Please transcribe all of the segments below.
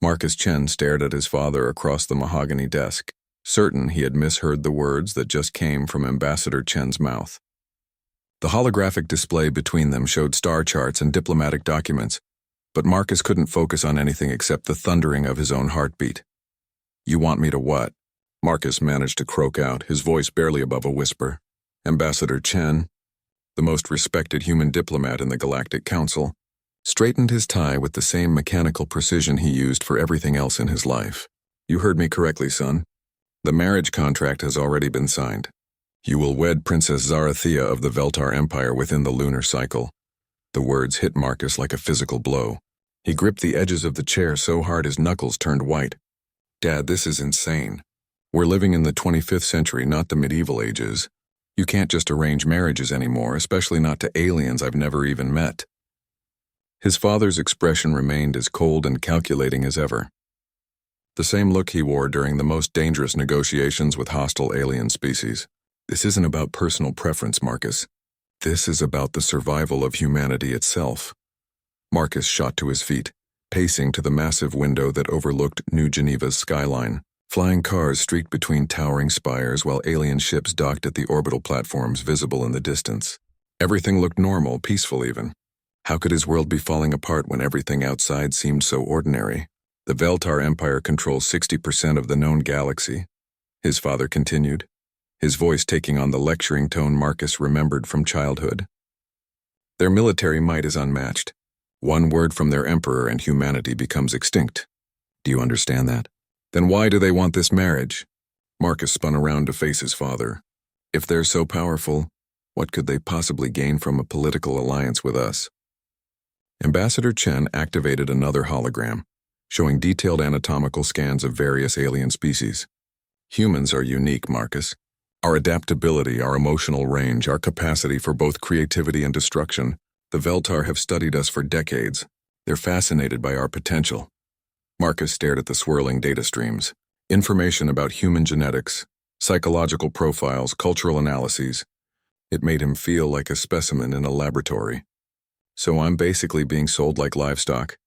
Marcus Chen stared at his father across the mahogany desk, certain he had misheard the words that just came from Ambassador Chen's mouth. The holographic display between them showed star charts and diplomatic documents, but Marcus couldn't focus on anything except the thundering of his own heartbeat. "You want me to what?" Marcus managed to croak out, his voice barely above a whisper. Ambassador Chen, the most respected human diplomat in the Galactic Council, straightened his tie with the same mechanical precision he used for everything else in his life. "You heard me correctly, son. The marriage contract has already been signed. You will wed Princess Zarathea of the Veltar Empire within the lunar cycle." The words hit Marcus like a physical blow. He gripped the edges of the chair so hard his knuckles turned white. "Dad, this is insane. We're living in the 25th century, not the medieval ages. You can't just arrange marriages anymore, especially not to aliens I've never even met." His father's expression remained as cold and calculating as ever. The same look he wore during the most dangerous negotiations with hostile alien species. "This isn't about personal preference, Marcus. This is about the survival of humanity itself." Marcus shot to his feet, pacing to the massive window that overlooked New Geneva's skyline. Flying cars streaked between towering spires while alien ships docked at the orbital platforms visible in the distance. Everything looked normal, peaceful even. How could his world be falling apart when everything outside seemed so ordinary? "The Veltar Empire controls 60% of the known galaxy," his father continued, his voice taking on the lecturing tone Marcus remembered from childhood. "Their military might is unmatched. One word from their emperor and humanity becomes extinct. Do you understand that? Then why do they want this marriage?" Marcus spun around to face his father. "If they're so powerful, what could they possibly gain from a political alliance with us?" Ambassador Chen activated another hologram, showing detailed anatomical scans of various alien species. "Humans are unique, Marcus. Our adaptability, our emotional range, our capacity for both creativity and destruction. The Veltar have studied us for decades. They're fascinated by our potential." Marcus stared at the swirling data streams. Information about human genetics, psychological profiles, cultural analyses. It made him feel like a specimen in a laboratory. "So I'm basically being sold like livestock.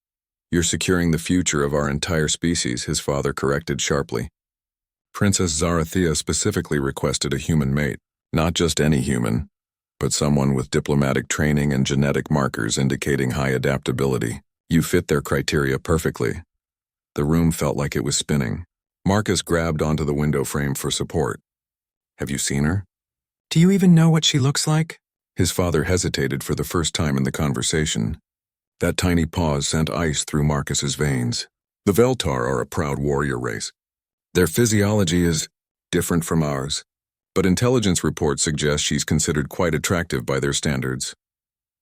You're securing the future of our entire species," his father corrected sharply. "Princess Zarathea specifically requested a human mate, not just any human, but someone with diplomatic training and genetic markers indicating high adaptability. You fit their criteria perfectly." The room felt like it was spinning. Marcus grabbed onto the window frame for support. "Have you seen her?" "Do you even know what she looks like?" His father hesitated for the first time in the conversation. That tiny pause sent ice through Marcus's veins. "The Veltar are a proud warrior race. Their physiology is different from ours, but intelligence reports suggest she's considered quite attractive by their standards."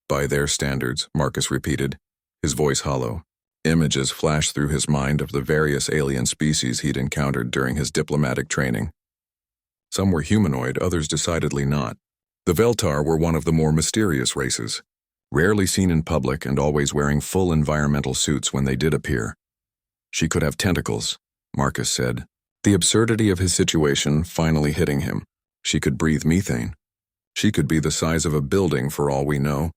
"By their standards," Marcus repeated, his voice hollow. Images flashed through his mind of the various alien species he'd encountered during his diplomatic training. Some were humanoid, others decidedly not. The Veltar were one of the more mysterious races, rarely seen in public and always wearing full environmental suits when they did appear. "She could have tentacles," Marcus said, the absurdity of his situation finally hitting him. "She could breathe methane. She could be the size of a building for all we know."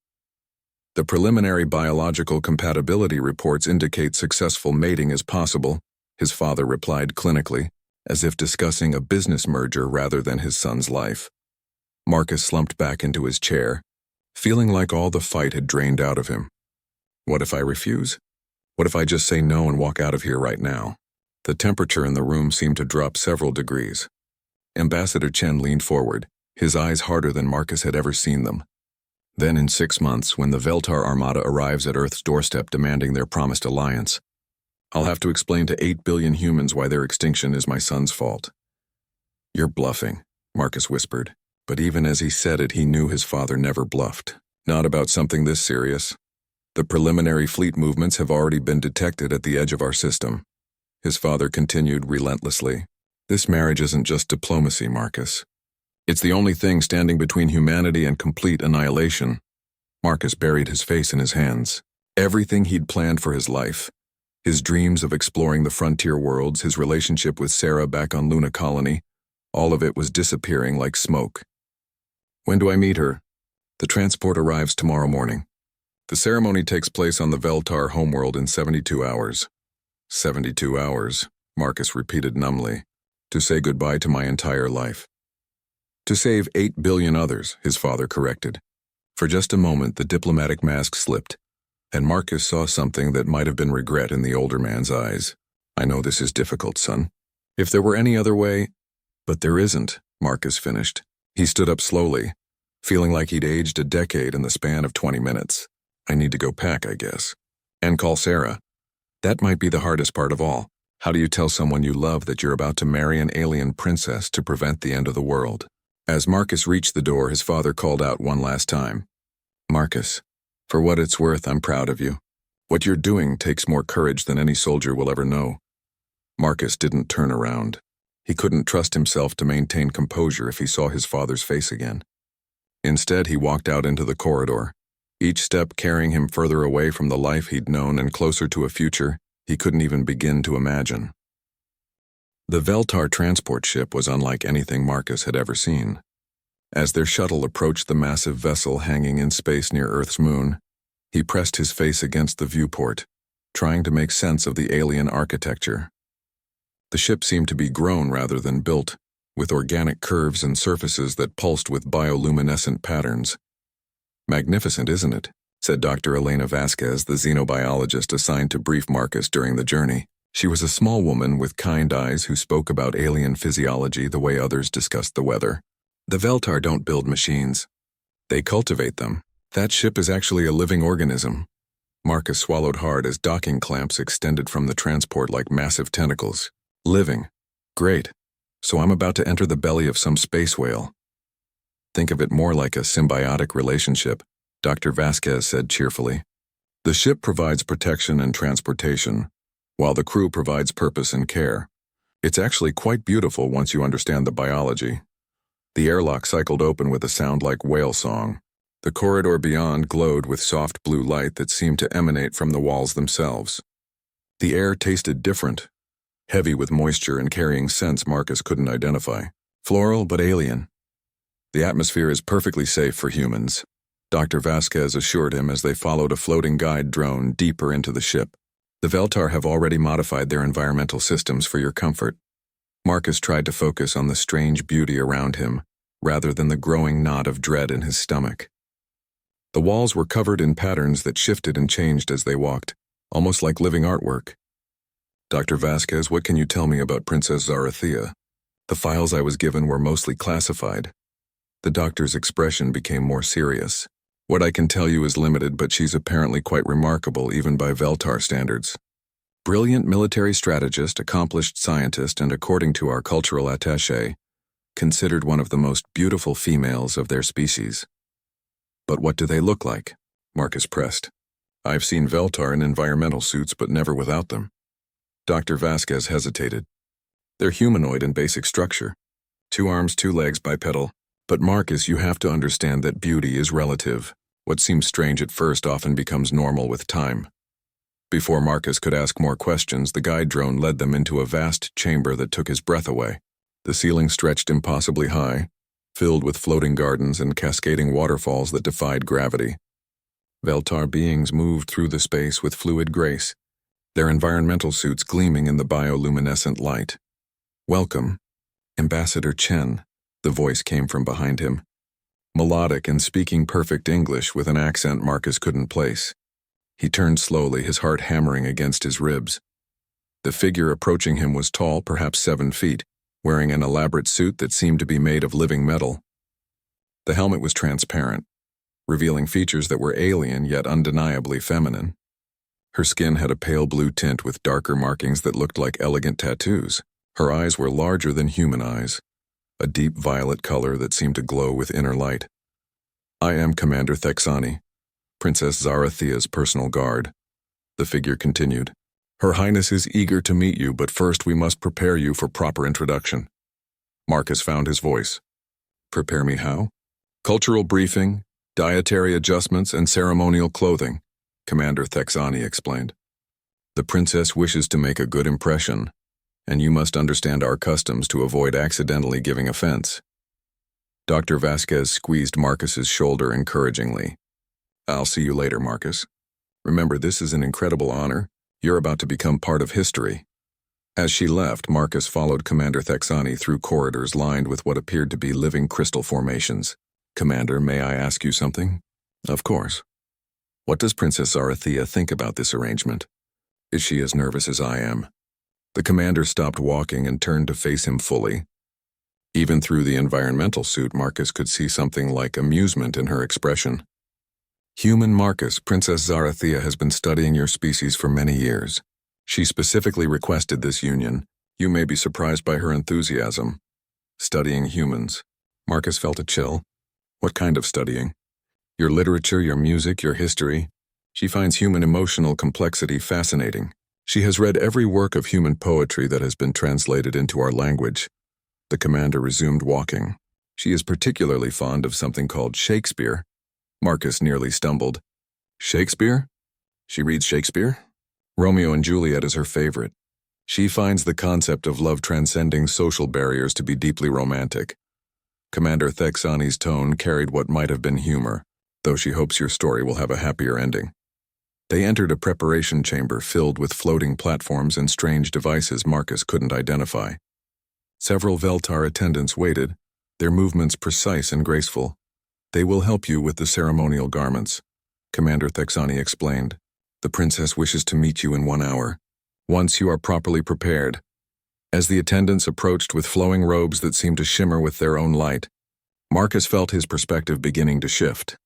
"The preliminary biological compatibility reports indicate successful mating is possible," his father replied clinically, as if discussing a business merger rather than his son's life. Marcus slumped back into his chair, feeling like all the fight had drained out of him. "What if I refuse? What if I just say no and walk out of here right now?" The temperature in the room seemed to drop several degrees. Ambassador Chen leaned forward, his eyes harder than Marcus had ever seen them. "Then in 6 months, when the Veltar Armada arrives at Earth's doorstep demanding their promised alliance, I'll have to explain to 8 billion humans why their extinction is my son's fault." "You're bluffing," Marcus whispered, but even as he said it, he knew his father never bluffed. "Not about something this serious. The preliminary fleet movements have already been detected at the edge of our system." His father continued relentlessly. "This marriage isn't just diplomacy, Marcus. It's the only thing standing between humanity and complete annihilation." Marcus buried his face in his hands. Everything he'd planned for his life, his dreams of exploring the frontier worlds, his relationship with Sarah back on Luna Colony, all of it was disappearing like smoke. "When do I meet her?" "The transport arrives tomorrow morning. The ceremony takes place on the Veltar homeworld in 72 hours. 72 hours, Marcus repeated numbly. To say goodbye to my entire life. To save 8 billion others, his father corrected. For just a moment, the diplomatic mask slipped, and Marcus saw something that might have been regret in the older man's eyes. I know this is difficult, son. If there were any other way... But there isn't, Marcus finished. He stood up slowly, feeling like he'd aged a decade in the span of 20 minutes. I need to go pack, I guess. And call Sarah. That might be the hardest part of all. How do you tell someone you love that you're about to marry an alien princess to prevent the end of the world? As Marcus reached the door, his father called out one last time. Marcus, for what it's worth, I'm proud of you. What you're doing takes more courage than any soldier will ever know. Marcus didn't turn around. He couldn't trust himself to maintain composure if he saw his father's face again. Instead, he walked out into the corridor, each step carrying him further away from the life he'd known and closer to a future he couldn't even begin to imagine. The Veltar transport ship was unlike anything Marcus had ever seen. As their shuttle approached the massive vessel hanging in space near Earth's moon, he pressed his face against the viewport, trying to make sense of the alien architecture. The ship seemed to be grown rather than built, with organic curves and surfaces that pulsed with bioluminescent patterns. Magnificent, isn't it? Said Dr. Elena Vasquez, the xenobiologist assigned to brief Marcus during the journey. She was a small woman with kind eyes who spoke about alien physiology the way others discussed the weather. The Veltar don't build machines. They cultivate them. That ship is actually a living organism. Marcus swallowed hard as docking clamps extended from the transport like massive tentacles. Living. Great. So I'm about to enter the belly of some space whale. Think of it more like a symbiotic relationship, Dr. Vasquez said cheerfully. The ship provides protection and transportation, while the crew provides purpose and care. It's actually quite beautiful once you understand the biology. The airlock cycled open with a sound like whale song. The corridor beyond glowed with soft blue light that seemed to emanate from the walls themselves. The air tasted different, heavy with moisture and carrying scents Marcus couldn't identify. Floral but alien. The atmosphere is perfectly safe for humans, Dr. Vasquez assured him as they followed a floating guide drone deeper into the ship. The Veltar have already modified their environmental systems for your comfort. Marcus tried to focus on the strange beauty around him, rather than the growing knot of dread in his stomach. The walls were covered in patterns that shifted and changed as they walked, almost like living artwork. Dr. Vasquez, what can you tell me about Princess Zarathea? The files I was given were mostly classified. The doctor's expression became more serious. What I can tell you is limited, but she's apparently quite remarkable even by Veltar standards. Brilliant military strategist, accomplished scientist, and according to our cultural attaché, considered one of the most beautiful females of their species. But what do they look like? Marcus pressed. I've seen Veltar in environmental suits, but never without them. Dr. Vasquez hesitated. They're humanoid in basic structure. 2 arms, 2 legs, bipedal. But Marcus, you have to understand that beauty is relative. What seems strange at first often becomes normal with time. Before Marcus could ask more questions, the guide drone led them into a vast chamber that took his breath away. The ceiling stretched impossibly high, filled with floating gardens and cascading waterfalls that defied gravity. Veltar beings moved through the space with fluid grace, their environmental suits gleaming in the bioluminescent light. Welcome, Ambassador Chen. The voice came from behind him, melodic and speaking perfect English with an accent Marcus couldn't place. He turned slowly, his heart hammering against his ribs. The figure approaching him was tall, perhaps 7 feet, wearing an elaborate suit that seemed to be made of living metal. The helmet was transparent, revealing features that were alien yet undeniably feminine. Her skin had a pale blue tint with darker markings that looked like elegant tattoos. Her eyes were larger than human eyes, a deep violet color that seemed to glow with inner light. I am Commander Thexani, Princess Zarathea's personal guard. The figure continued. Her Highness is eager to meet you, but first we must prepare you for proper introduction. Marcus found his voice. Prepare me how? Cultural briefing, dietary adjustments, and ceremonial clothing, Commander Thexani explained. The princess wishes to make a good impression, and you must understand our customs to avoid accidentally giving offense. Dr. Vasquez squeezed Marcus's shoulder encouragingly. I'll see you later, Marcus. Remember, this is an incredible honor, You're about to become part of history." As she left, Marcus followed Commander Thexani through corridors lined with what appeared to be living crystal formations. "Commander, may I ask you something?" "Of course." "What does Princess Zarathea think about this arrangement? Is she as nervous as I am?" The commander stopped walking and turned to face him fully. Even through the environmental suit, Marcus could see something like amusement in her expression. "Human Marcus, Princess Zarathea has been studying your species for many years. She specifically requested this union. You may be surprised by her enthusiasm." "Studying humans." Marcus felt a chill. "What kind of studying?" "Your literature, your music, your history. She finds human emotional complexity fascinating. She has read every work of human poetry that has been translated into our language." The commander resumed walking. "She is particularly fond of something called Shakespeare." Marcus nearly stumbled. "Shakespeare? She reads Shakespeare?" "Romeo and Juliet is her favorite. She finds the concept of love transcending social barriers to be deeply romantic." Commander Thexani's tone carried what might have been humor, though she hopes your story will have a happier ending. They entered a preparation chamber filled with floating platforms and strange devices Marcus couldn't identify. Several Veltar attendants waited, their movements precise and graceful. "They will help you with the ceremonial garments," Commander Thexani explained. "The princess wishes to meet you in 1 hour, once you are properly prepared." As the attendants approached with flowing robes that seemed to shimmer with their own light, Marcus felt his perspective beginning to shift.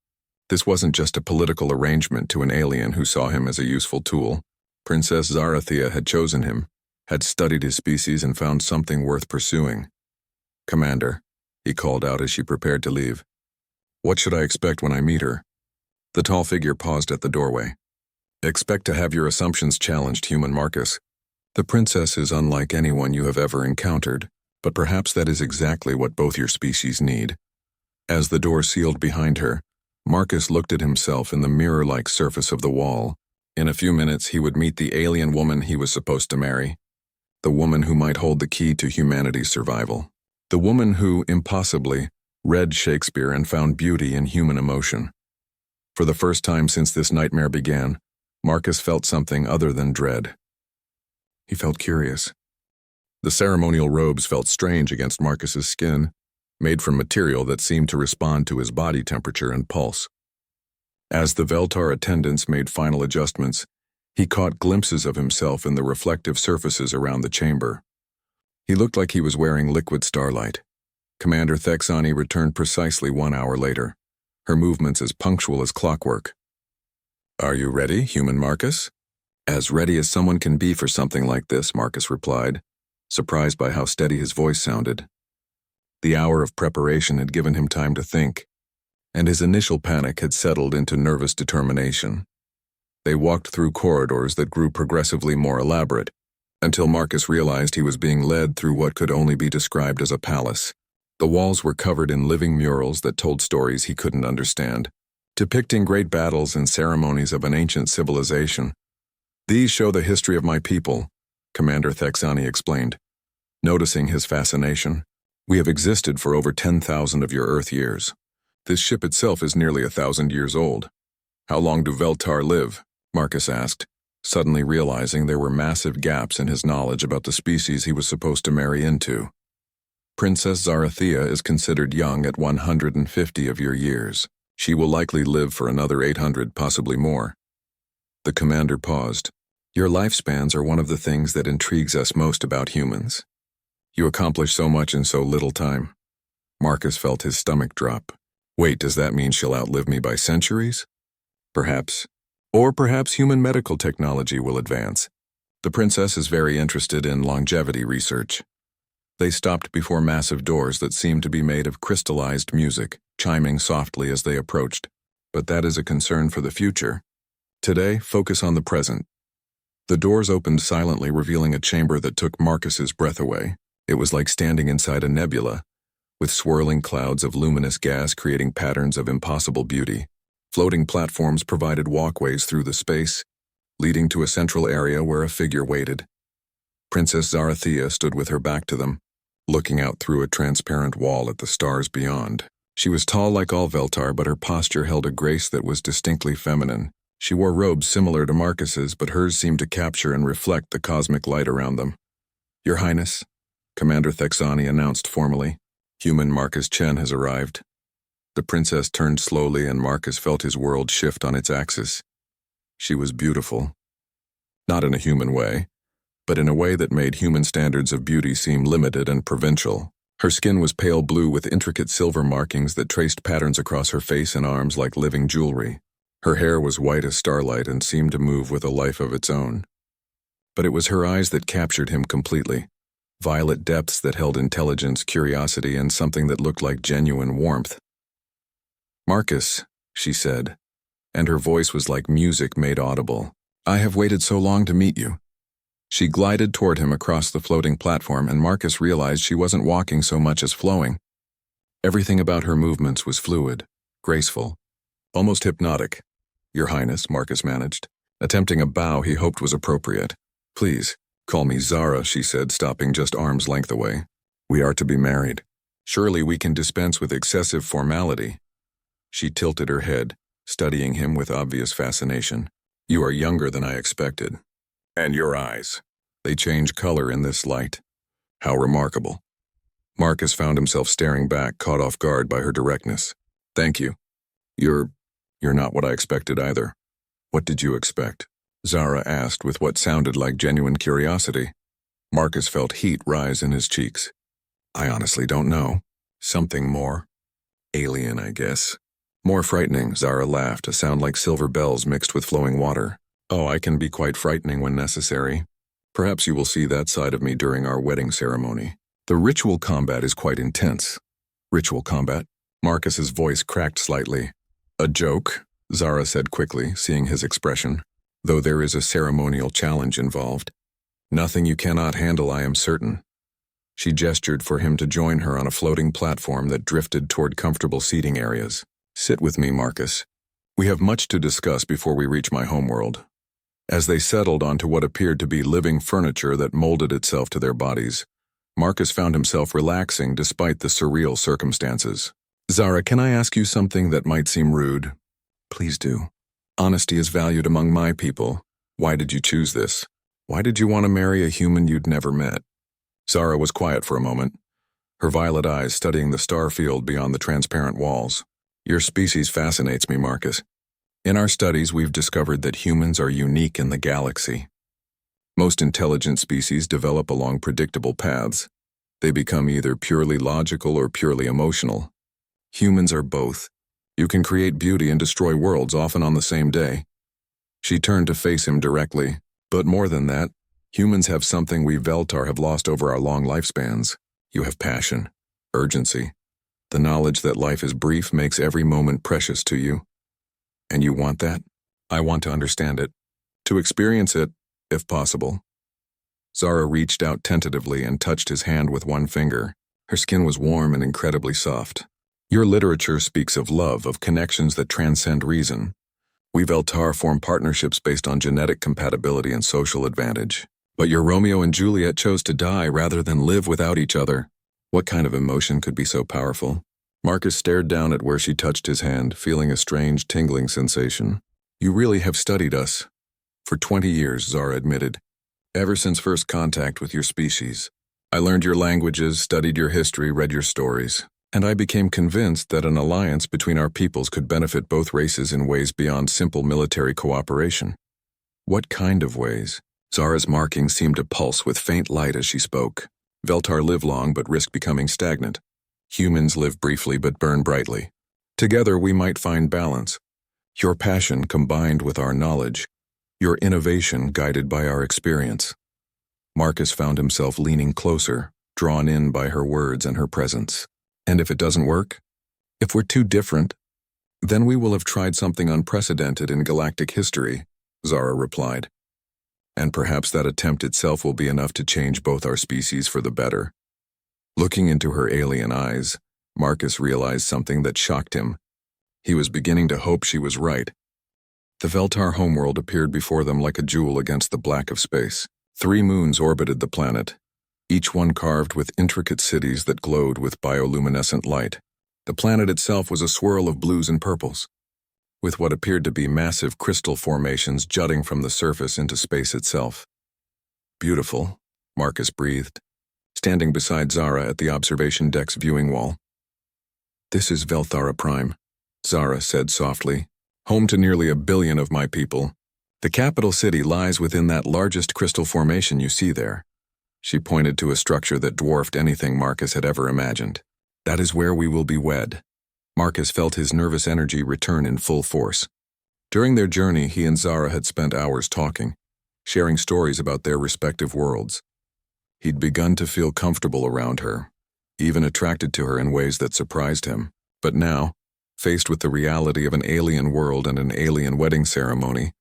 This wasn't just a political arrangement to an alien who saw him as a useful tool. Princess Zarathea had chosen him, had studied his species and found something worth pursuing. "Commander," he called out as she prepared to leave. "What should I expect when I meet her?" The tall figure paused at the doorway. "Expect to have your assumptions challenged, human Marcus. The princess is unlike anyone you have ever encountered, but perhaps that is exactly what both your species need." As the door sealed behind her, Marcus looked at himself in the mirror-like surface of the wall. In a few minutes he would meet the alien woman he was supposed to marry. The woman who might hold the key to humanity's survival. The woman who, impossibly, read Shakespeare and found beauty in human emotion. For the first time since this nightmare began, Marcus felt something other than dread. He felt curious. The ceremonial robes felt strange against Marcus's skin, made from material that seemed to respond to his body temperature and pulse. As the Veltar attendants made final adjustments, he caught glimpses of himself in the reflective surfaces around the chamber. He looked like he was wearing liquid starlight. Commander Thexani returned precisely 1 hour later, her movements as punctual as clockwork. "Are you ready, human Marcus?" "As ready as someone can be for something like this," Marcus replied, surprised by how steady his voice sounded. The hour of preparation had given him time to think, and his initial panic had settled into nervous determination. They walked through corridors that grew progressively more elaborate, until Marcus realized he was being led through what could only be described as a palace. The walls were covered in living murals that told stories he couldn't understand, depicting great battles and ceremonies of an ancient civilization. "These show the history of my people," Commander Thexani explained, noticing his fascination. "We have existed for over 10,000 of your Earth years. This ship itself is nearly 1,000 years old." "How long do Veltar live?" Marcus asked, suddenly realizing there were massive gaps in his knowledge about the species he was supposed to marry into. "Princess Zarathea is considered young at 150 of your years. She will likely live for another 800, possibly more." The commander paused. "Your lifespans are one of the things that intrigues us most about humans. You accomplish so much in so little time." Marcus felt his stomach drop. "Wait, does that mean she'll outlive me by centuries?" "Perhaps. Or perhaps human medical technology will advance. The princess is very interested in longevity research." They stopped before massive doors that seemed to be made of crystallized music, chiming softly as they approached. "But that is a concern for the future. Today, focus on the present." The doors opened silently, revealing a chamber that took Marcus's breath away. It was like standing inside a nebula, with swirling clouds of luminous gas creating patterns of impossible beauty. Floating platforms provided walkways through the space, leading to a central area where a figure waited. Princess Zarathea stood with her back to them, looking out through a transparent wall at the stars beyond. She was tall like all Veltar, but her posture held a grace that was distinctly feminine. She wore robes similar to Marcus's, but hers seemed to capture and reflect the cosmic light around them. Your Highness, Commander Thexani announced formally, human Marcus Chen has arrived. The princess turned slowly and Marcus felt his world shift on its axis. She was beautiful. Not in a human way, but in a way that made human standards of beauty seem limited and provincial. Her skin was pale blue with intricate silver markings that traced patterns across her face and arms like living jewelry. Her hair was white as starlight and seemed to move with a life of its own. But it was her eyes that captured him completely. Violet depths that held intelligence, curiosity, and something that looked like genuine warmth. Marcus, she said, and her voice was like music made audible. I have waited so long to meet you. She glided toward him across the floating platform, and Marcus realized she wasn't walking so much as flowing. Everything about her movements was fluid, graceful, almost hypnotic. Your Highness, Marcus managed, attempting a bow he hoped was appropriate. Please, call me Zara, she said, stopping just arm's length away. We are to be married. Surely we can dispense with excessive formality. She tilted her head, studying him with obvious fascination. You are younger than I expected. And your eyes. They change color in this light. How remarkable. Marcus found himself staring back, caught off guard by her directness. Thank you. You're not what I expected either. What did you expect? Zara asked with what sounded like genuine curiosity. Marcus felt heat rise in his cheeks. I honestly don't know. Something more. Alien, I guess. More frightening, Zara laughed, a sound like silver bells mixed with flowing water. Oh, I can be quite frightening when necessary. Perhaps you will see that side of me during our wedding ceremony. The ritual combat is quite intense. Ritual combat? Marcus's voice cracked slightly. A joke, Zara said quickly, seeing his expression. Though there is a ceremonial challenge involved. Nothing you cannot handle, I am certain. She gestured for him to join her on a floating platform that drifted toward comfortable seating areas. Sit with me, Marcus. We have much to discuss before we reach my homeworld. As they settled onto what appeared to be living furniture that molded itself to their bodies, Marcus found himself relaxing despite the surreal circumstances. Zara, can I ask you something that might seem rude? Please do. Honesty is valued among my people. Why did you choose this? Why did you want to marry a human you'd never met? Zara was quiet for a moment, her violet eyes studying the star field beyond the transparent walls. Your species fascinates me, Marcus. In our studies, we've discovered that humans are unique in the galaxy. Most intelligent species develop along predictable paths. They become either purely logical or purely emotional. Humans are both. You can create beauty and destroy worlds, often on the same day. She turned to face him directly. But more than that, humans have something we Veltar have lost over our long lifespans. You have passion, urgency. The knowledge that life is brief makes every moment precious to you. And you want that? I want to understand it. To experience it, if possible. Zara reached out tentatively and touched his hand with one finger. Her skin was warm and incredibly soft. Your literature speaks of love, of connections that transcend reason. We Veltar form partnerships based on genetic compatibility and social advantage. But your Romeo and Juliet chose to die rather than live without each other. What kind of emotion could be so powerful? Marcus stared down at where she touched his hand, feeling a strange tingling sensation. You really have studied us. For 20 years, Zara admitted. Ever since first contact with your species. I learned your languages, studied your history, read your stories. And I became convinced that an alliance between our peoples could benefit both races in ways beyond simple military cooperation. What kind of ways? Zara's markings seemed to pulse with faint light as she spoke. Veltar live long but risk becoming stagnant. Humans live briefly but burn brightly. Together we might find balance. Your passion combined with our knowledge. Your innovation guided by our experience. Marcus found himself leaning closer, drawn in by her words and her presence. And if it doesn't work? If we're too different? Then we will have tried something unprecedented in galactic history, Zara replied. And perhaps that attempt itself will be enough to change both our species for the better. Looking into her alien eyes, Marcus realized something that shocked him. He was beginning to hope she was right. The Veltar homeworld appeared before them like a jewel against the black of space. 3 moons orbited the planet, each one carved with intricate cities that glowed with bioluminescent light. The planet itself was a swirl of blues and purples. with what appeared to be massive crystal formations jutting from the surface into space itself. Beautiful, Marcus breathed, standing beside Zara at the observation deck's viewing wall. This is Velthara Prime, Zara said softly, home to nearly 1 billion of my people. The capital city lies within that largest crystal formation you see there. She pointed to a structure that dwarfed anything Marcus had ever imagined. That is where we will be wed. Marcus felt his nervous energy return in full force. During their journey, he and Zara had spent hours talking, sharing stories about their respective worlds. He'd begun to feel comfortable around her, even attracted to her in ways that surprised him. But now, faced with the reality of an alien world and an alien wedding ceremony,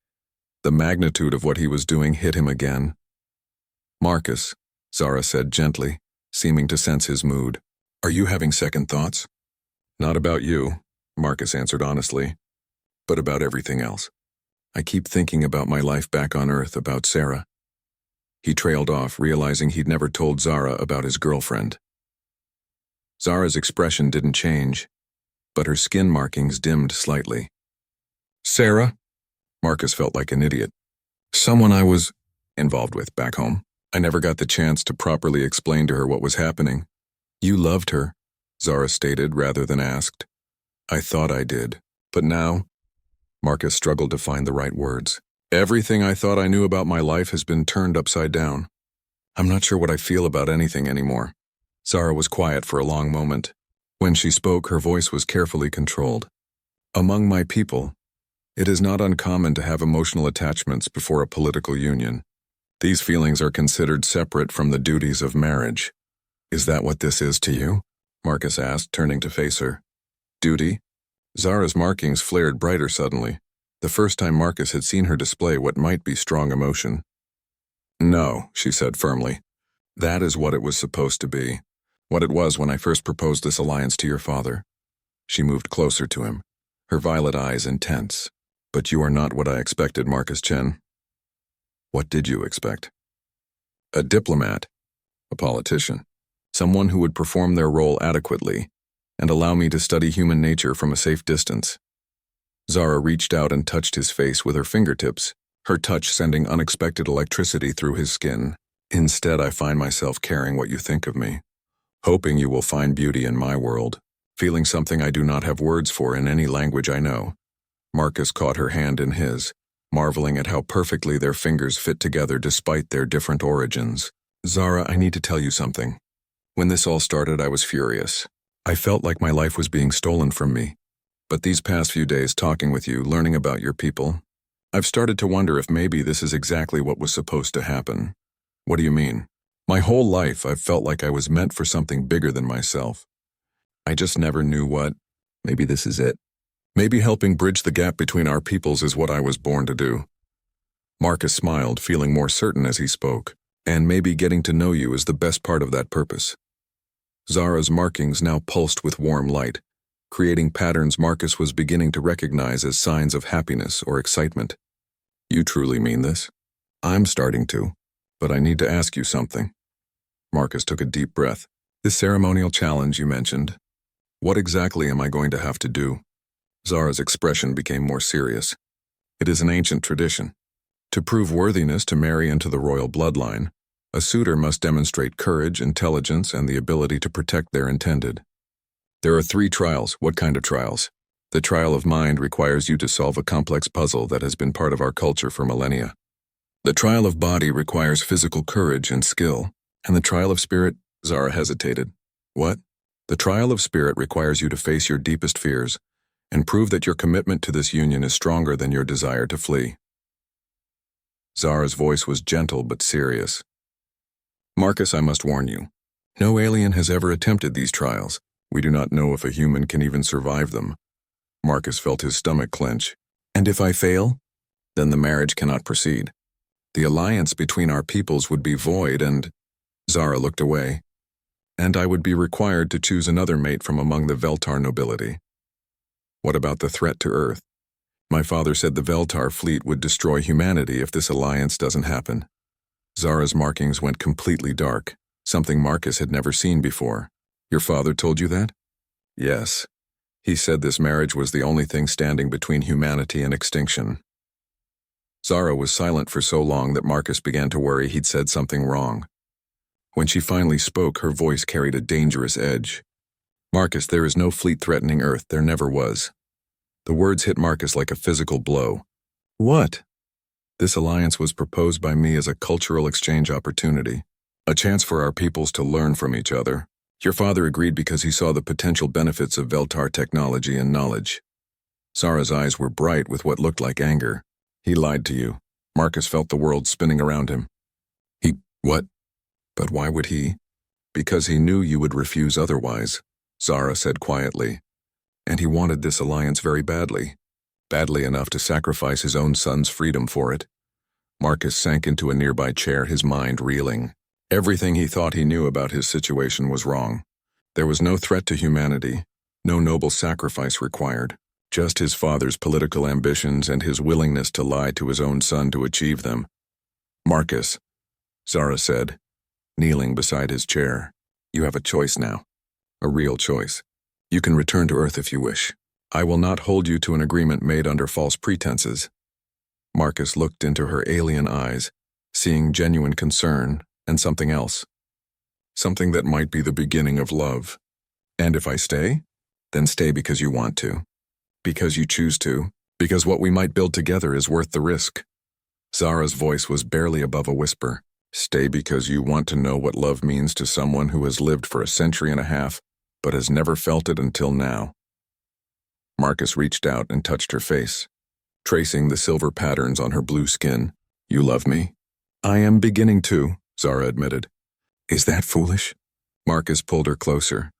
the magnitude of what he was doing hit him again. Marcus, Zara said gently, seeming to sense his mood. Are you having second thoughts? Not about you, Marcus answered honestly, but about everything else. I keep thinking about my life back on Earth, about Sarah. He trailed off, realizing he'd never told Zara about his girlfriend. Zara's expression didn't change, but her skin markings dimmed slightly. Sarah? Marcus felt like an idiot. Someone I was involved with back home. I never got the chance to properly explain to her what was happening. You loved her, Zara stated rather than asked. I thought I did, but now? Marcus struggled to find the right words. Everything I thought I knew about my life has been turned upside down. I'm not sure what I feel about anything anymore. Zara was quiet for a long moment. When she spoke, her voice was carefully controlled. Among my people, it is not uncommon to have emotional attachments before a political union. These feelings are considered separate from the duties of marriage. Is that what this is to you? Marcus asked, turning to face her. Duty? Zara's markings flared brighter suddenly, the first time Marcus had seen her display what might be strong emotion. No, she said firmly. That is what it was supposed to be. What it was when I first proposed this alliance to your father. She moved closer to him, her violet eyes intense. But you are not what I expected, Marcus Chen. What did you expect? A diplomat, a politician, someone who would perform their role adequately and allow me to study human nature from a safe distance. Zara reached out and touched his face with her fingertips, her touch sending unexpected electricity through his skin. Instead, I find myself caring what you think of me, hoping you will find beauty in my world, feeling something I do not have words for in any language I know. Marcus caught her hand in his, marveling at how perfectly their fingers fit together despite their different origins. Zara, I need to tell you something. When this all started, I was furious. I felt like my life was being stolen from me. But these past few days talking with you, learning about your people, I've started to wonder if maybe this is exactly what was supposed to happen. What do you mean? My whole life, I've felt like I was meant for something bigger than myself. I just never knew what. Maybe this is it. Maybe helping bridge the gap between our peoples is what I was born to do. Marcus smiled, feeling more certain as he spoke, and maybe getting to know you is the best part of that purpose. Zara's markings now pulsed with warm light, creating patterns Marcus was beginning to recognize as signs of happiness or excitement. You truly mean this? I'm starting to, but I need to ask you something. Marcus took a deep breath. This ceremonial challenge you mentioned, what exactly am I going to have to do? Zara's expression became more serious. It is an ancient tradition. To prove worthiness to marry into the royal bloodline, a suitor must demonstrate courage, intelligence, and the ability to protect their intended. There are 3 trials. What kind of trials? The trial of mind requires you to solve a complex puzzle that has been part of our culture for millennia. The trial of body requires physical courage and skill. And the trial of spirit? Zara hesitated. What? The trial of spirit requires you to face your deepest fears and prove that your commitment to this union is stronger than your desire to flee. Zara's voice was gentle but serious. Marcus, I must warn you. No alien has ever attempted these trials. We do not know if a human can even survive them. Marcus felt his stomach clench. And if I fail? Then the marriage cannot proceed. The alliance between our peoples would be void and... Zara looked away. And I would be required to choose another mate from among the Veltar nobility. What about the threat to Earth? My father said the Veltar fleet would destroy humanity if this alliance doesn't happen. Zara's markings went completely dark, something Marcus had never seen before. Your father told you that? Yes. He said this marriage was the only thing standing between humanity and extinction. Zara was silent for so long that Marcus began to worry he'd said something wrong. When she finally spoke, her voice carried a dangerous edge. "Marcus, there is no fleet threatening Earth. There never was." The words hit Marcus like a physical blow. "What?" "This alliance was proposed by me as a cultural exchange opportunity, a chance for our peoples to learn from each other. Your father agreed because he saw the potential benefits of Veltar technology and knowledge." Zara's eyes were bright with what looked like anger. "He lied to you." Marcus felt the world spinning around him. What? But why would he? "Because he knew you would refuse otherwise," Zara said quietly. "And he wanted this alliance very badly. Badly enough to sacrifice his own son's freedom for it." Marcus sank into a nearby chair, his mind reeling. Everything he thought he knew about his situation was wrong. There was no threat to humanity, no noble sacrifice required, just his father's political ambitions and his willingness to lie to his own son to achieve them. "Marcus," Zara said, kneeling beside his chair, "you have a choice now. A real choice. You can return to Earth if you wish. I will not hold you to an agreement made under false pretenses." Marcus looked into her alien eyes, seeing genuine concern and something else. Something that might be the beginning of love. "And if I stay? Then stay because you want to. Because you choose to. Because what we might build together is worth the risk." Zara's voice was barely above a whisper. "Stay because you want to know what love means to someone who has lived for a century and a half, but has never felt it until now." Marcus reached out and touched her face, tracing the silver patterns on her blue skin. "You love me?" "I am beginning to," Zara admitted. "Is that foolish?" Marcus pulled her closer,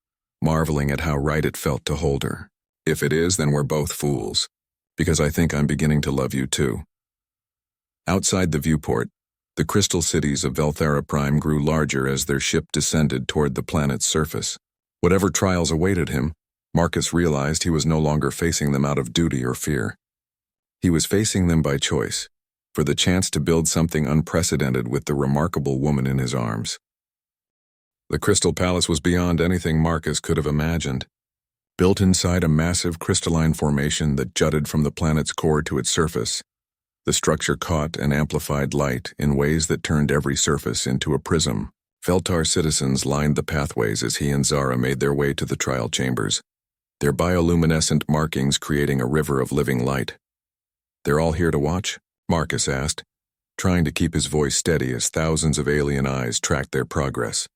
marveling at how right it felt to hold her. "If it is, then we're both fools, because I think I'm beginning to love you too." Outside the viewport, the crystal cities of Velthara Prime grew larger as their ship descended toward the planet's surface. Whatever trials awaited him, Marcus realized he was no longer facing them out of duty or fear. He was facing them by choice, for the chance to build something unprecedented with the remarkable woman in his arms. The Crystal Palace was beyond anything Marcus could have imagined. Built inside a massive crystalline formation that jutted from the planet's core to its surface, the structure caught and amplified light in ways that turned every surface into a prism. Veltar citizens lined the pathways as he and Zara made their way to the trial chambers, their bioluminescent markings creating a river of living light. "They're all here to watch?" Marcus asked, trying to keep his voice steady as thousands of alien eyes tracked their progress.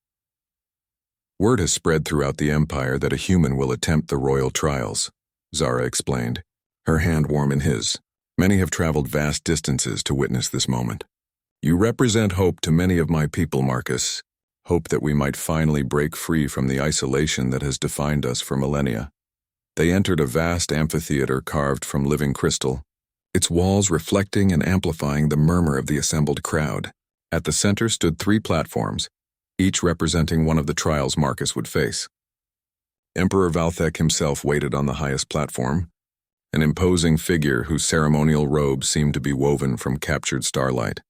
"Word has spread throughout the Empire that a human will attempt the royal trials," Zara explained, her hand warm in his. "Many have traveled vast distances to witness this moment. You represent hope to many of my people, Marcus. Hope that we might finally break free from the isolation that has defined us for millennia." They entered a vast amphitheater carved from living crystal, its walls reflecting and amplifying the murmur of the assembled crowd. At the center stood 3 platforms, each representing one of the trials Marcus would face. Emperor Valthek himself waited on the highest platform, an imposing figure whose ceremonial robes seemed to be woven from captured starlight.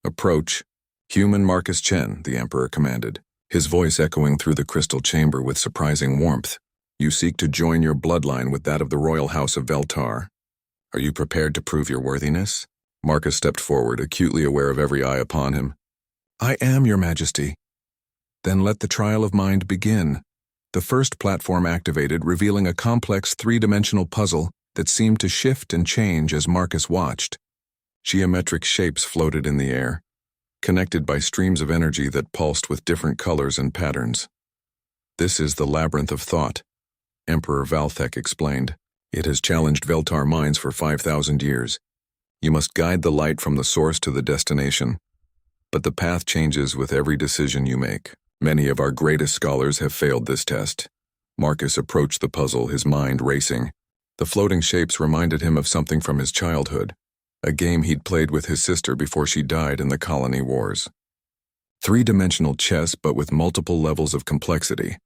"Approach, human Marcus Chen," the Emperor commanded, his voice echoing through the crystal chamber with surprising warmth. "You seek to join your bloodline with that of the royal house of Veltar. Are you prepared to prove your worthiness?" Marcus stepped forward, acutely aware of every eye upon him. "I am, Your Majesty." "Then let the trial of mind begin." The first platform activated, revealing a complex 3-dimensional puzzle that seemed to shift and change as Marcus watched. Geometric shapes floated in the air, connected by streams of energy that pulsed with different colors and patterns. "This is the labyrinth of thought," Emperor Valthek explained. "It has challenged Veltar minds for 5,000 years. You must guide the light from the source to the destination. But the path changes with every decision you make. Many of our greatest scholars have failed this test." Marcus approached the puzzle, his mind racing. The floating shapes reminded him of something from his childhood, a game he'd played with his sister before she died in the colony wars. 3-dimensional chess, but with multiple levels of complexity.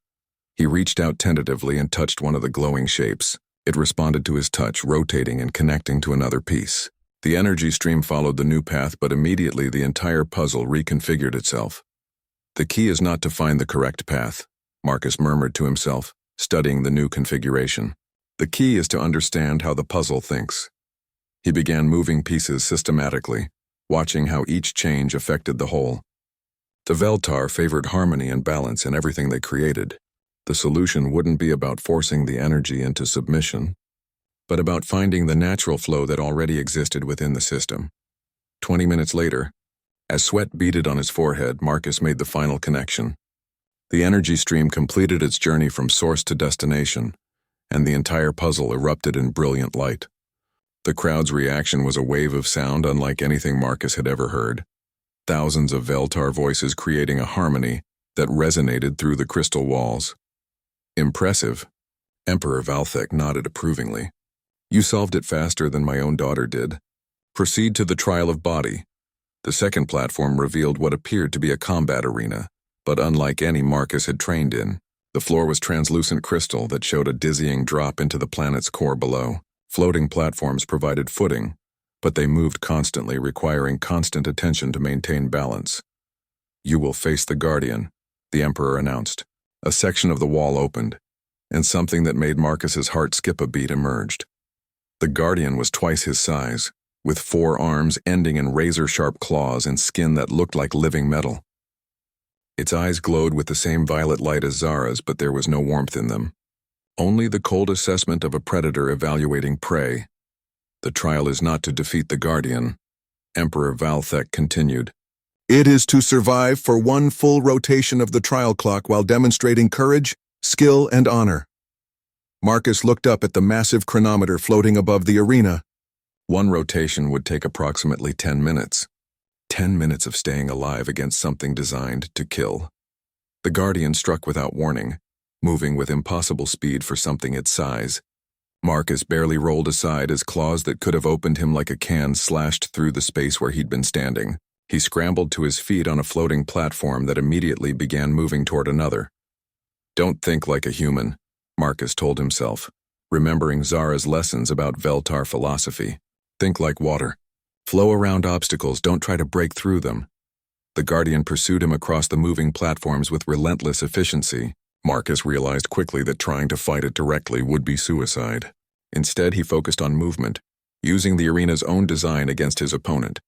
He reached out tentatively and touched one of the glowing shapes. It responded to his touch, rotating and connecting to another piece. The energy stream followed the new path, but immediately the entire puzzle reconfigured itself. "The key is not to find the correct path," Marcus murmured to himself, studying the new configuration. The key is to understand how the puzzle thinks. He began moving pieces systematically, watching how each change affected the whole. The Veltar favored harmony and balance in everything they created. The solution wouldn't be about forcing the energy into submission, but about finding the natural flow that already existed within the system. 20 minutes later, as sweat beaded on his forehead, Marcus made the final connection. The energy stream completed its journey from source to destination, and the entire puzzle erupted in brilliant light. The crowd's reaction was a wave of sound unlike anything Marcus had ever heard. Thousands of Veltar voices creating a harmony that resonated through the crystal walls. Impressive. Emperor Valthek nodded approvingly. You solved it faster than my own daughter did. Proceed to the trial of body. The second platform revealed what appeared to be a combat arena, but unlike any Marcus had trained in, the floor was translucent crystal that showed a dizzying drop into the planet's core below. Floating platforms provided footing, but they moved constantly, requiring constant attention to maintain balance. You will face the Guardian, the Emperor announced. A section of the wall opened, and something that made Marcus's heart skip a beat emerged. The Guardian was twice his size, with 4 arms ending in razor-sharp claws and skin that looked like living metal. Its eyes glowed with the same violet light as Zara's, but there was no warmth in them. Only the cold assessment of a predator evaluating prey. The trial is not to defeat the Guardian, Emperor Valthek continued. It is to survive for 1 full rotation of the trial clock while demonstrating courage, skill, and honor. Marcus looked up at the massive chronometer floating above the arena. 1 rotation would take approximately 10 minutes. 10 minutes of staying alive against something designed to kill. The Guardian struck without warning, moving with impossible speed for something its size. Marcus barely rolled aside as claws that could have opened him like a can slashed through the space where he'd been standing. He scrambled to his feet on a floating platform that immediately began moving toward another. Don't think like a human, Marcus told himself, remembering Zara's lessons about Veltar philosophy. Think like water. Flow around obstacles, don't try to break through them. The Guardian pursued him across the moving platforms with relentless efficiency. Marcus realized quickly that trying to fight it directly would be suicide. Instead, he focused on movement, using the arena's own design against his opponent.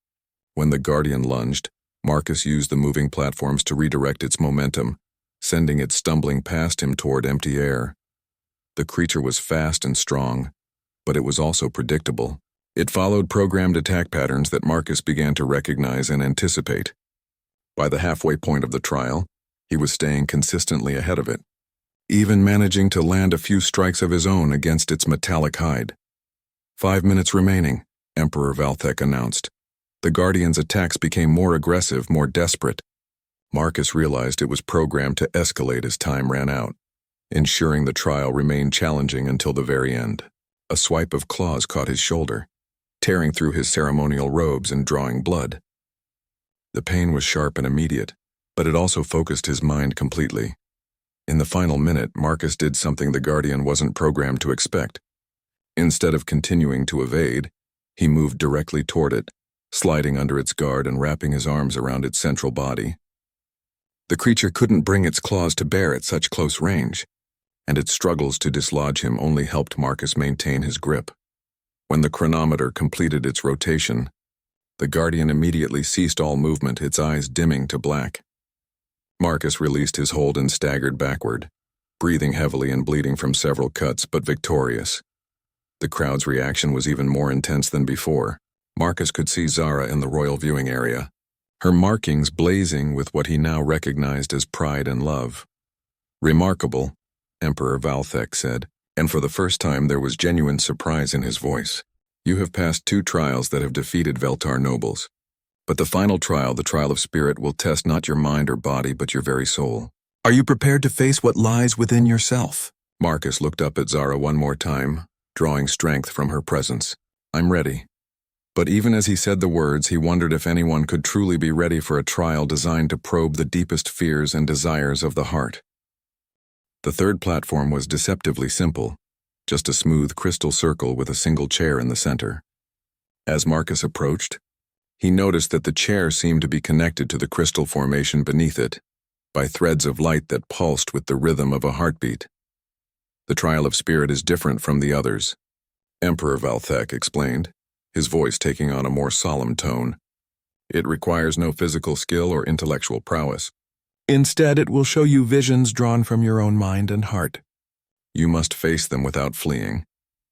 When the Guardian lunged, Marcus used the moving platforms to redirect its momentum, sending it stumbling past him toward empty air. The creature was fast and strong, but it was also predictable. It followed programmed attack patterns that Marcus began to recognize and anticipate. By the halfway point of the trial, he was staying consistently ahead of it, even managing to land a few strikes of his own against its metallic hide. 5 minutes remaining, Emperor Valthek announced. The Guardian's attacks became more aggressive, more desperate. Marcus realized it was programmed to escalate as time ran out, ensuring the trial remained challenging until the very end. A swipe of claws caught his shoulder, tearing through his ceremonial robes and drawing blood. The pain was sharp and immediate, but it also focused his mind completely. In the final minute, Marcus did something the Guardian wasn't programmed to expect. Instead of continuing to evade, he moved directly toward it, sliding under its guard and wrapping his arms around its central body. The creature couldn't bring its claws to bear at such close range, and its struggles to dislodge him only helped Marcus maintain his grip. When the chronometer completed its rotation, the Guardian immediately ceased all movement, its eyes dimming to black. Marcus released his hold and staggered backward, breathing heavily and bleeding from several cuts, but victorious. The crowd's reaction was even more intense than before. Marcus could see Zara in the royal viewing area, her markings blazing with what he now recognized as pride and love. Remarkable, Emperor Valthek said, and for the first time there was genuine surprise in his voice. You have passed 2 trials that have defeated Veltar nobles. But the final trial, the trial of spirit, will test not your mind or body, but your very soul. Are you prepared to face what lies within yourself? Marcus looked up at Zara one more time, drawing strength from her presence. I'm ready. But even as he said the words, he wondered if anyone could truly be ready for a trial designed to probe the deepest fears and desires of the heart. The third platform was deceptively simple, just a smooth crystal circle with a single chair in the center. As Marcus approached, he noticed that the chair seemed to be connected to the crystal formation beneath it by threads of light that pulsed with the rhythm of a heartbeat. The trial of spirit is different from the others, Emperor Valthek explained, his voice taking on a more solemn tone. It requires no physical skill or intellectual prowess. Instead, it will show you visions drawn from your own mind and heart. You must face them without fleeing,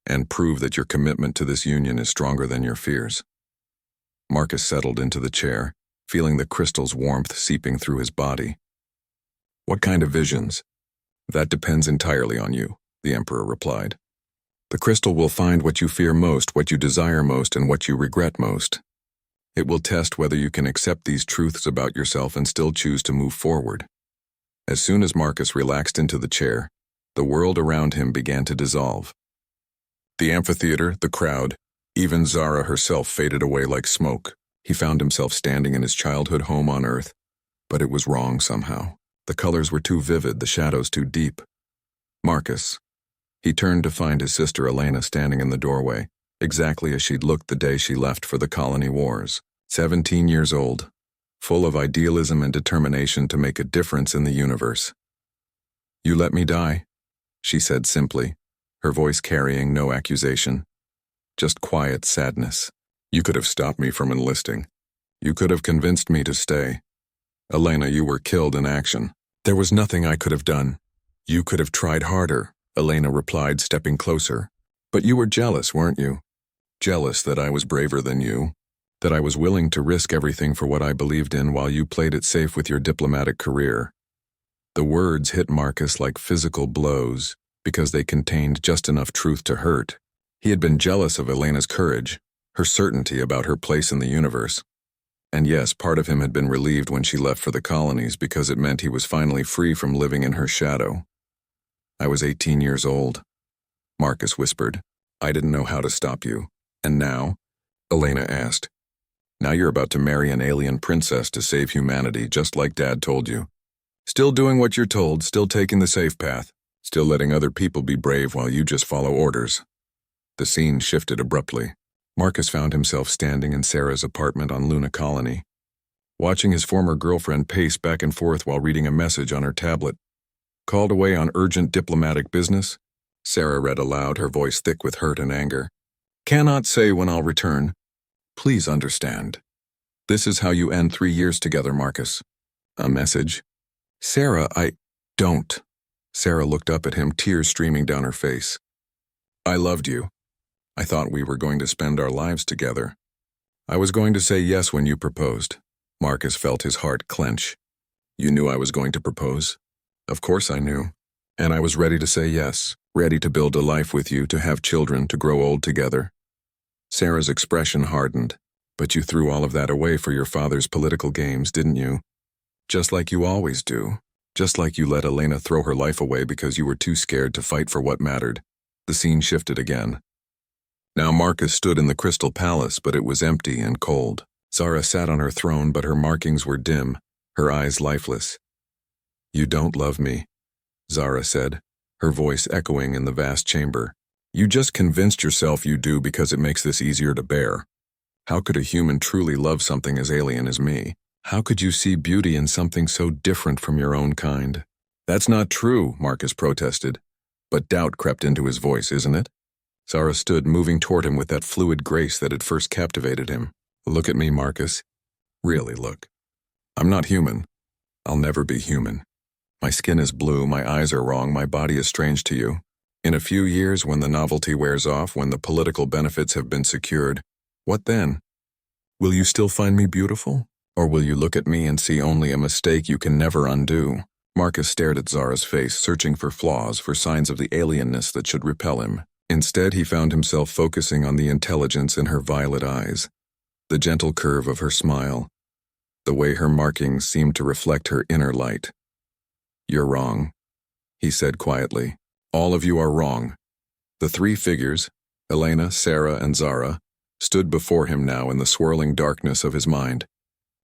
and prove that your commitment to this union is stronger than your fears. Marcus settled into the chair, feeling the crystal's warmth seeping through his body. What kind of visions? That depends entirely on you, the Emperor replied. The crystal will find what you fear most, what you desire most, and what you regret most. It will test whether you can accept these truths about yourself and still choose to move forward. As soon as Marcus relaxed into the chair, the world around him began to dissolve. The amphitheater, the crowd, even Zara herself faded away like smoke. He found himself standing in his childhood home on Earth, but it was wrong somehow. The colors were too vivid, the shadows too deep. Marcus. He turned to find his sister Elena standing in the doorway, exactly as she'd looked the day she left for the colony wars. 17 years old, full of idealism and determination to make a difference in the universe. You let me die, she said simply, her voice carrying no accusation. Just quiet sadness. You could have stopped me from enlisting. You could have convinced me to stay. Elena, you were killed in action. There was nothing I could have done. You could have tried harder, Elena replied, stepping closer. But you were jealous, weren't you? Jealous that I was braver than you, that I was willing to risk everything for what I believed in while you played it safe with your diplomatic career. The words hit Marcus like physical blows because they contained just enough truth to hurt. He had been jealous of Elena's courage, her certainty about her place in the universe. And yes, part of him had been relieved when she left for the colonies because it meant he was finally free from living in her shadow. I was 18 years old, Marcus whispered. I didn't know how to stop you. And now? Elena asked. Now you're about to marry an alien princess to save humanity, just like Dad told you. Still doing what you're told, still taking the safe path, still letting other people be brave while you just follow orders. The scene shifted abruptly. Marcus found himself standing in Sarah's apartment on Luna Colony, watching his former girlfriend pace back and forth while reading a message on her tablet. Called away on urgent diplomatic business, Sarah read aloud, her voice thick with hurt and anger. Cannot say when I'll return. Please understand. This is how you end 3 years together, Marcus. A message? Sarah, don't. Sarah looked up at him, tears streaming down her face. I loved you. I thought we were going to spend our lives together. I was going to say yes when you proposed. Marcus felt his heart clench. You knew I was going to propose? Of course I knew. And I was ready to say yes, ready to build a life with you, to have children, to grow old together. Sarah's expression hardened. But you threw all of that away for your father's political games, didn't you? Just like you always do. Just like you let Elena throw her life away because you were too scared to fight for what mattered. The scene shifted again. Now Marcus stood in the Crystal Palace, but it was empty and cold. Zara sat on her throne, but her markings were dim, her eyes lifeless. You don't love me, Zara said, her voice echoing in the vast chamber. You just convinced yourself you do because it makes this easier to bear. How could a human truly love something as alien as me? How could you see beauty in something so different from your own kind? That's not true, Marcus protested. But doubt crept into his voice, isn't it? Zara stood, moving toward him with that fluid grace that had first captivated him. Look at me, Marcus. Really look. I'm not human. I'll never be human. My skin is blue, my eyes are wrong, my body is strange to you. In a few years, when the novelty wears off, when the political benefits have been secured, what then? Will you still find me beautiful? Or will you look at me and see only a mistake you can never undo? Marcus stared at Zara's face, searching for flaws, for signs of the alienness that should repel him. Instead, he found himself focusing on the intelligence in her violet eyes, the gentle curve of her smile, the way her markings seemed to reflect her inner light. You're wrong, he said quietly. All of you are wrong. The three figures, Elena, Sarah, and Zara, stood before him now in the swirling darkness of his mind.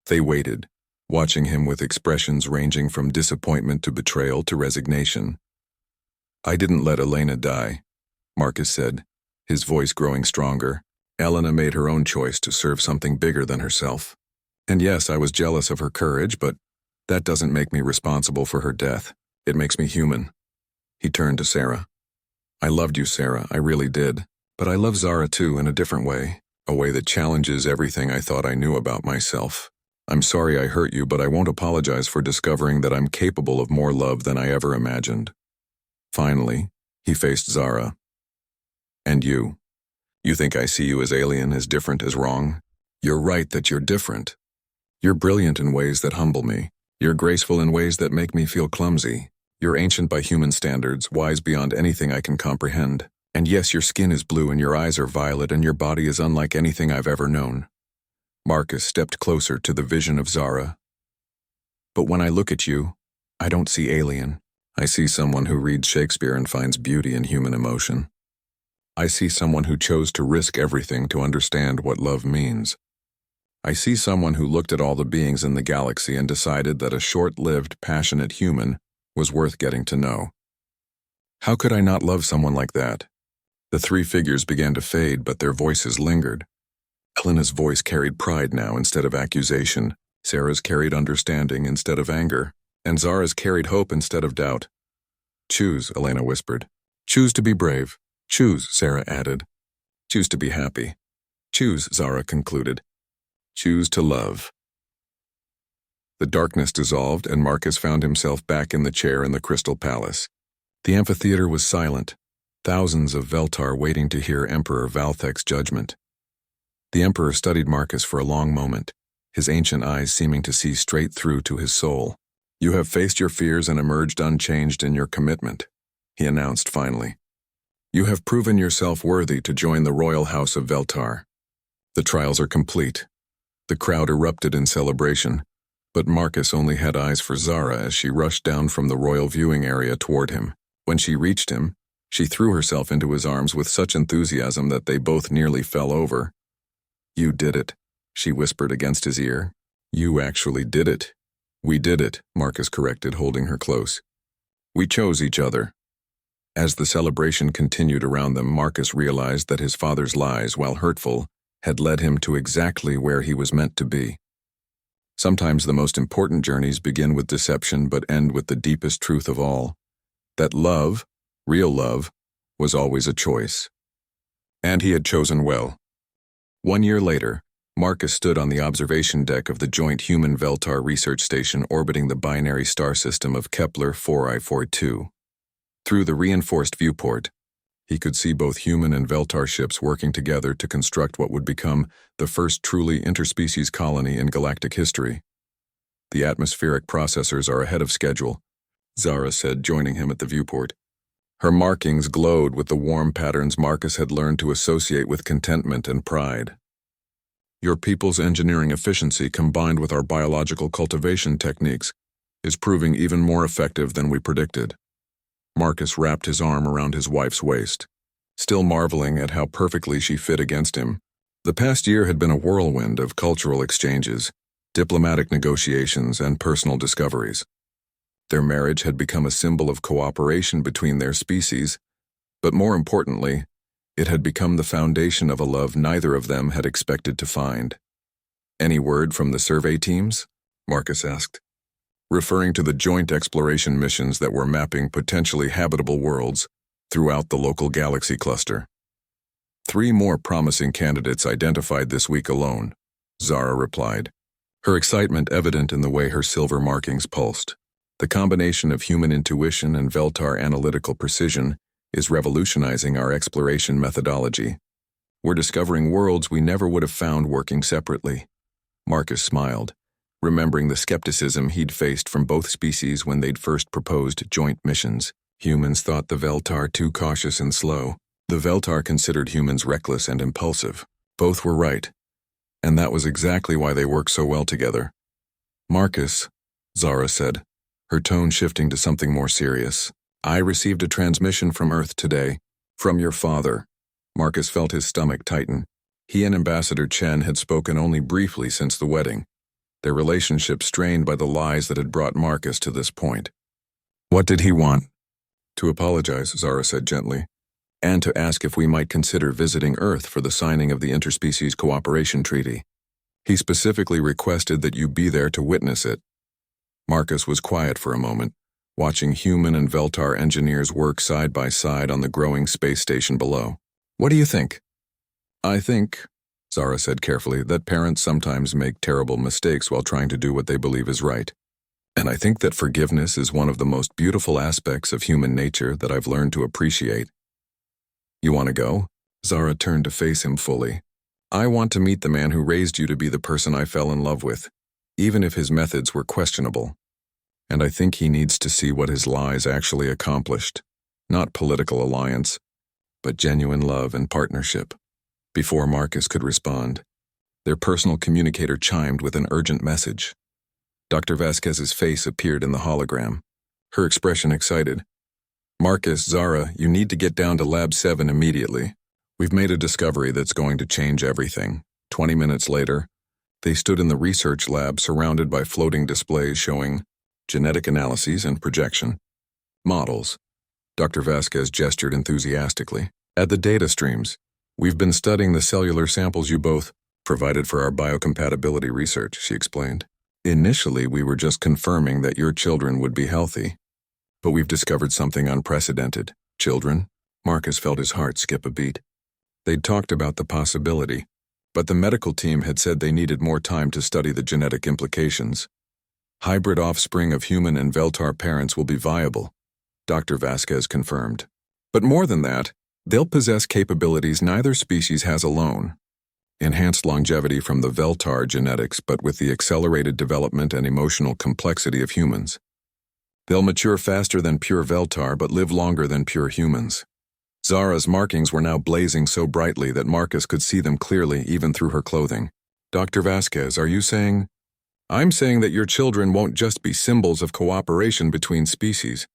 They waited, watching him with expressions ranging from disappointment to betrayal to resignation. I didn't let Elena die, Marcus said, his voice growing stronger. Elena made her own choice to serve something bigger than herself. And yes, I was jealous of her courage, but that doesn't make me responsible for her death. It makes me human. He turned to Sarah. I loved you, Sarah, I really did. But I love Zara too in a different way, a way that challenges everything I thought I knew about myself. I'm sorry I hurt you, but I won't apologize for discovering that I'm capable of more love than I ever imagined. Finally, he faced Zara. And you? You think I see you as alien, as different, as wrong? You're right that you're different. You're brilliant in ways that humble me. You're graceful in ways that make me feel clumsy. You're ancient by human standards, wise beyond anything I can comprehend. And yes, your skin is blue and your eyes are violet and your body is unlike anything I've ever known. Marcus stepped closer to the vision of Zara. But when I look at you, I don't see alien. I see someone who reads Shakespeare and finds beauty in human emotion. I see someone who chose to risk everything to understand what love means. I see someone who looked at all the beings in the galaxy and decided that a short-lived, passionate human was worth getting to know. How could I not love someone like that? The three figures began to fade, but their voices lingered. Elena's voice carried pride now instead of accusation. Sarah's carried understanding instead of anger. And Zara's carried hope instead of doubt. Choose, Elena whispered. Choose to be brave. Choose, Sarah added. Choose to be happy. Choose, Zara concluded. Choose to love. The darkness dissolved and Marcus found himself back in the chair in the Crystal Palace. The amphitheater was silent, thousands of Veltar waiting to hear Emperor Valthek's judgment. The Emperor studied Marcus for a long moment, his ancient eyes seeming to see straight through to his soul. You have faced your fears and emerged unchanged in your commitment, he announced finally. You have proven yourself worthy to join the royal house of Veltar. The trials are complete. The crowd erupted in celebration, but Marcus only had eyes for Zara as she rushed down from the royal viewing area toward him. When she reached him, she threw herself into his arms with such enthusiasm that they both nearly fell over. You did it, she whispered against his ear. You actually did it. We did it, Marcus corrected, holding her close. We chose each other. As the celebration continued around them, Marcus realized that his father's lies, while hurtful, had led him to exactly where he was meant to be. Sometimes the most important journeys begin with deception but end with the deepest truth of all, that love, real love, was always a choice. And he had chosen well. 1 year later, Marcus stood on the observation deck of the joint Human-Veltar research station orbiting the binary star system of Kepler 4I42. Through the reinforced viewport, he could see both human and Veltar ships working together to construct what would become the first truly interspecies colony in galactic history. The atmospheric processors are ahead of schedule, Zara said, joining him at the viewport. Her markings glowed with the warm patterns Marcus had learned to associate with contentment and pride. Your people's engineering efficiency combined with our biological cultivation techniques is proving even more effective than we predicted. Marcus wrapped his arm around his wife's waist, still marveling at how perfectly she fit against him. The past year had been a whirlwind of cultural exchanges, diplomatic negotiations, and personal discoveries. Their marriage had become a symbol of cooperation between their species, but more importantly, it had become the foundation of a love neither of them had expected to find. Any word from the survey teams? Marcus asked, referring to the joint exploration missions that were mapping potentially habitable worlds throughout the local galaxy cluster. 3 more promising candidates identified this week alone, Zara replied, her excitement evident in the way her silver markings pulsed. The combination of human intuition and Veltar analytical precision is revolutionizing our exploration methodology. We're discovering worlds we never would have found working separately. Marcus smiled, remembering the skepticism he'd faced from both species when they'd first proposed joint missions. Humans thought the Veltar too cautious and slow. The Veltar considered humans reckless and impulsive. Both were right, and that was exactly why they worked so well together. Marcus, Zara said, her tone shifting to something more serious. I received a transmission from Earth today. From your father. Marcus felt his stomach tighten. He and Ambassador Chen had spoken only briefly since the wedding, their relationship strained by the lies that had brought Marcus to this point. What did he want? To apologize, Zara said gently, and to ask if we might consider visiting Earth for the signing of the Interspecies Cooperation Treaty. He specifically requested that you be there to witness it. Marcus was quiet for a moment, watching human and Veltar engineers work side by side on the growing space station below. "What do you think?" "I think," Zara said carefully, "that parents sometimes make terrible mistakes while trying to do what they believe is right. And I think that forgiveness is one of the most beautiful aspects of human nature that I've learned to appreciate." "You want to go?" Zara turned to face him fully. "I want to meet the man who raised you to be the person I fell in love with, even if his methods were questionable. And I think he needs to see what his lies actually accomplished. Not political alliance, but genuine love and partnership." Before Marcus could respond, their personal communicator chimed with an urgent message. Dr. Vasquez's face appeared in the hologram, her expression excited. "Marcus, Zara, you need to get down to Lab 7 immediately. We've made a discovery that's going to change everything." 20 minutes later, they stood in the research lab surrounded by floating displays showing genetic analyses and projection models. Dr. Vasquez gestured enthusiastically at the data streams. "We've been studying the cellular samples you both provided for our biocompatibility research," she explained. "Initially, we were just confirming that your children would be healthy. But we've discovered something unprecedented." "Children?" Marcus felt his heart skip a beat. They'd talked about the possibility, but the medical team had said they needed more time to study the genetic implications. "Hybrid offspring of human and Veltar parents will be viable," Dr. Vasquez confirmed. "But more than that, they'll possess capabilities neither species has alone. Enhanced longevity from the Veltar genetics, but with the accelerated development and emotional complexity of humans. They'll mature faster than pure Veltar, but live longer than pure humans." Zara's markings were now blazing so brightly that Marcus could see them clearly even through her clothing. "Dr. Vasquez, are you saying—" "I'm saying that your children won't just be symbols of cooperation between species.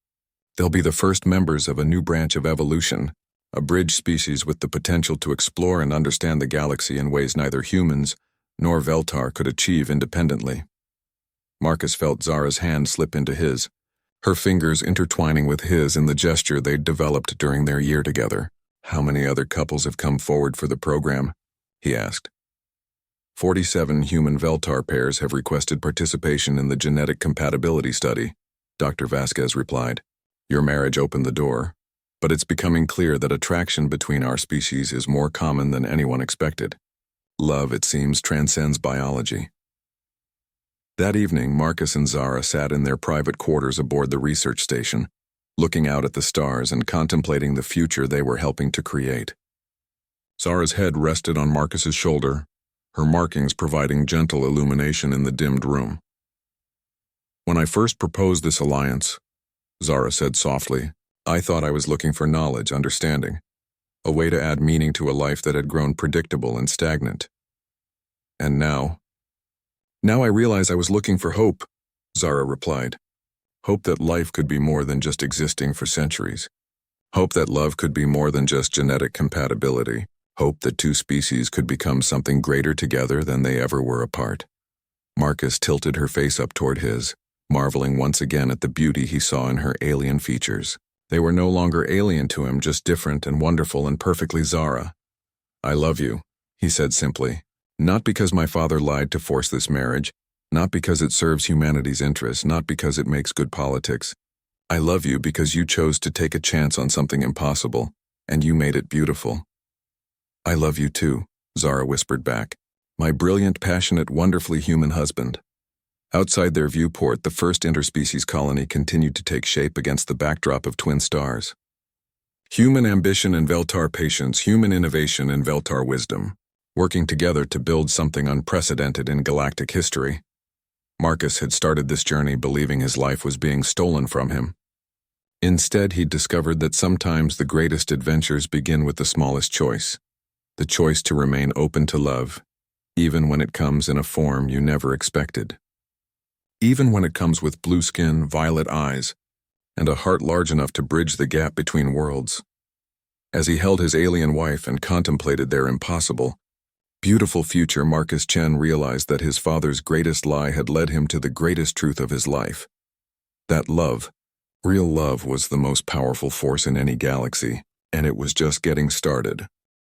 They'll be the first members of a new branch of evolution, a bridge species with the potential to explore and understand the galaxy in ways neither humans nor Veltar could achieve independently." Marcus felt Zara's hand slip into his, her fingers intertwining with his in the gesture they'd developed during their year together. "How many other couples have come forward for the program?" he asked. 47 human Veltar pairs have requested participation in the genetic compatibility study," Dr. Vasquez replied. "Your marriage opened the door, but it's becoming clear that attraction between our species is more common than anyone expected. Love, it seems, transcends biology." That evening, Marcus and Zara sat in their private quarters aboard the research station, looking out at the stars and contemplating the future they were helping to create. Zara's head rested on Marcus's shoulder, her markings providing gentle illumination in the dimmed room. "When I first proposed this alliance," Zara said softly, "I thought I was looking for knowledge, understanding, a way to add meaning to a life that had grown predictable and stagnant. And now I realize I was looking for hope," Zara replied. "Hope that life could be more than just existing for centuries. Hope that love could be more than just genetic compatibility. Hope that two species could become something greater together than they ever were apart." Marcus tilted her face up toward his, marveling once again at the beauty he saw in her alien features. They were no longer alien to him, just different and wonderful and perfectly Zara. "I love you," he said simply. "Not because my father lied to force this marriage, not because it serves humanity's interests, not because it makes good politics. I love you because you chose to take a chance on something impossible, and you made it beautiful." "I love you too," Zara whispered back. "My brilliant, passionate, wonderfully human husband." Outside their viewport, the first interspecies colony continued to take shape against the backdrop of twin stars. Human ambition and Veltar patience, human innovation and Veltar wisdom, working together to build something unprecedented in galactic history. Marcus had started this journey believing his life was being stolen from him. Instead, he discovered that sometimes the greatest adventures begin with the smallest choice, the choice to remain open to love, even when it comes in a form you never expected. Even when it comes with blue skin, violet eyes, and a heart large enough to bridge the gap between worlds. As he held his alien wife and contemplated their impossible, beautiful future, Marcus Chen realized that his father's greatest lie had led him to the greatest truth of his life. That love, real love, was the most powerful force in any galaxy, and it was just getting started.